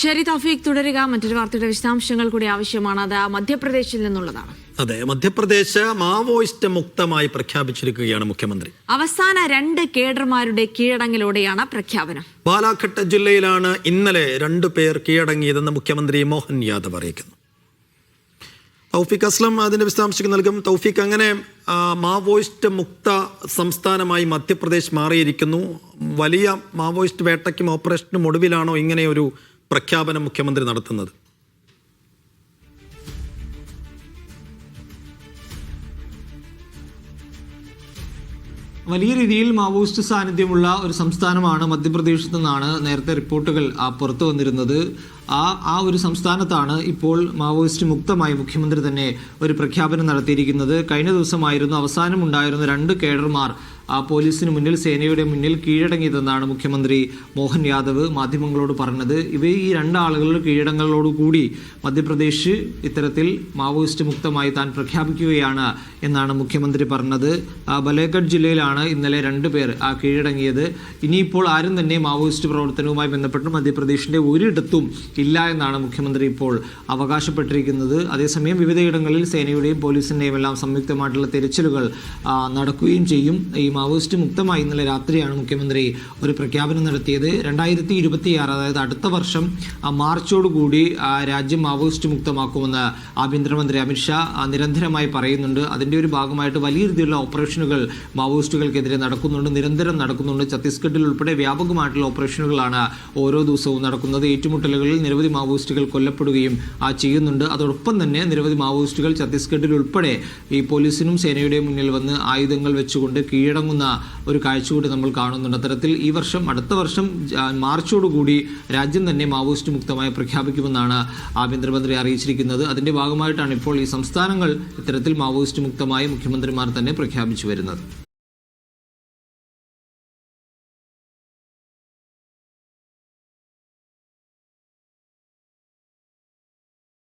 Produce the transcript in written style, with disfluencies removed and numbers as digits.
ശരി തൗഫീഖ്, തുടരുക. മറ്റൊരു വാർത്തയുടെ വിശദാംശങ്ങൾ കൂടി ആവശ്യമാണ്. അത് മധ്യപ്രദേശിൽ നിന്നുള്ളതാണ്. അതെ, മധ്യപ്രദേശ് മാവോയിസ്റ്റ് മുക്തമായി പ്രഖ്യാപിച്ചിരിക്കുകയാണ് മുഖ്യമന്ത്രി. അവസാന 2 കേഡർമാരുടെ കീഴടങ്ങലോടെയാണ് പ്രഖ്യാപനം. ബാലാഘട്ട് ജില്ലയിലാണ് ഇന്നലെ 2 പേർ കീഴടങ്ങിയതെന്ന് മുഖ്യമന്ത്രി മോഹൻ യാദവ് അറിയിക്കുന്നു. തൗഫീഖ് അസ്ലം അതിന്റെ വിശദാംശങ്ങൾ നൽകും. തൗഫീഖ്, അങ്ങനെ മാവോയിസ്റ്റ് മുക്ത സംസ്ഥാനമായി മധ്യപ്രദേശ് മാറിയിരിക്കുന്നു. വലിയ മാവോയിസ്റ്റ് വേട്ടയ്ക്കും ഓപ്പറേഷനും ഒടുവിലാണോ ഇങ്ങനെ ഒരു പ്രഖ്യാപനം മുഖ്യമന്ത്രി നടത്തുന്നത്? വലിയ രീതിയിൽ മാവോയിസ്റ്റ് സാന്നിധ്യമുള്ള ഒരു സംസ്ഥാനമാണ് മധ്യപ്രദേശത്ത് നിന്നാണ് നേരത്തെ റിപ്പോർട്ടുകൾ പുറത്തു വന്നിരുന്നത്. ആ ഒരു സംസ്ഥാനത്താണ് ഇപ്പോൾ മാവോയിസ്റ്റ് മുക്തമായി മുഖ്യമന്ത്രി തന്നെ ഒരു പ്രഖ്യാപനം നടത്തിയിരിക്കുന്നത്. കഴിഞ്ഞ ദിവസമായിരുന്നു അവസാനമുണ്ടായിരുന്ന 2 കേഡർമാർ പോലീസിന് മുന്നിൽ, സേനയുടെ മുന്നിൽ കീഴടങ്ങിയതെന്നാണ് മുഖ്യമന്ത്രി മോഹൻ യാദവ് മാധ്യമങ്ങളോട് പറഞ്ഞത്. ഈ 2 ആളുകളുടെ കീഴടങ്ങളോടുകൂടി മധ്യപ്രദേശ് ഇത്തരത്തിൽ മാവോയിസ്റ്റ് മുക്തമായി താൻ പ്രഖ്യാപിക്കുകയാണ് എന്നാണ് മുഖ്യമന്ത്രി പറഞ്ഞത്. ബലേഗഡ് ജില്ലയിലാണ് ഇന്നലെ 2 പേർ കീഴടങ്ങിയത്. ഇനിയിപ്പോൾ ആരും തന്നെ മാവോയിസ്റ്റ് പ്രവർത്തനവുമായി ബന്ധപ്പെട്ട് മധ്യപ്രദേശിന്റെ ഒരിടത്തും ഇല്ല എന്നാണ് മുഖ്യമന്ത്രി ഇപ്പോൾ അവകാശപ്പെട്ടിരിക്കുന്നത്. അതേസമയം വിവിധയിടങ്ങളിൽ സേനയുടെയും പോലീസിന്റെയും എല്ലാം സംയുക്തമായിട്ടുള്ള തിരച്ചിലുകൾ നടക്കുകയും ചെയ്യും. ഈ മാവോയിസ്റ്റ് മുക്തമായി ഇന്നലെ രാത്രിയാണ് മുഖ്യമന്ത്രി ഒരു പ്രഖ്യാപനം നടത്തിയത്. 2026, അതായത് അടുത്ത വർഷം മാർച്ചോടുകൂടി രാജ്യം മാവോയിസ്റ്റ് മുക്തമാക്കുമെന്ന് ആഭ്യന്തരമന്ത്രി അമിത്ഷാ നിരന്തരമായി പറയുന്നുണ്ട്. അതിന്റെ ഒരു ഭാഗമായിട്ട് വലിയ രീതിയിലുള്ള ഓപ്പറേഷനുകൾ മാവോയിസ്റ്റുകൾക്കെതിരെ നിരന്തരം നടക്കുന്നുണ്ട്. ഛത്തീസ്ഗഡിൽ ഉൾപ്പെടെ വ്യാപകമായിട്ടുള്ള ഓപ്പറേഷനുകളാണ് ഓരോ ദിവസവും നടക്കുന്നത്. ഏറ്റുമുട്ടലുകളിൽ നിരവധി മാവോയിസ്റ്റുകൾ കൊല്ലപ്പെടുകയും ചെയ്യുന്നുണ്ട്. അതോടൊപ്പം തന്നെ നിരവധി മാവോയിസ്റ്റുകൾ ഛത്തീസ്ഗഡിൽ ഉൾപ്പെടെ ഈ പോലീസിനും സേനയുടെയും മുന്നിൽ വന്ന് ആയുധങ്ങൾ വെച്ചുകൊണ്ട് കീഴടങ്ങുന്ന ഒരു കാഴ്ച കൂടി നമ്മൾ കാണുന്നുണ്ട്. അത്തരത്തിൽ അടുത്ത വർഷം മാർച്ചോടുകൂടി രാജ്യം തന്നെ മാവോയിസ്റ്റ് മുക്തമായി പ്രഖ്യാപിക്കുമെന്നാണ് ആഭ്യന്തരമന്ത്രി അറിയിച്ചിരിക്കുന്നത്. അതിന്റെ ഭാഗമായിട്ടാണ് ഇപ്പോൾ ഈ സംസ്ഥാനങ്ങൾ ഇത്തരത്തിൽ മാവോയിസ്റ്റ് മുക്തമായി മുഖ്യമന്ത്രിമാർ തന്നെ പ്രഖ്യാപിച്ചു വരുന്നത്.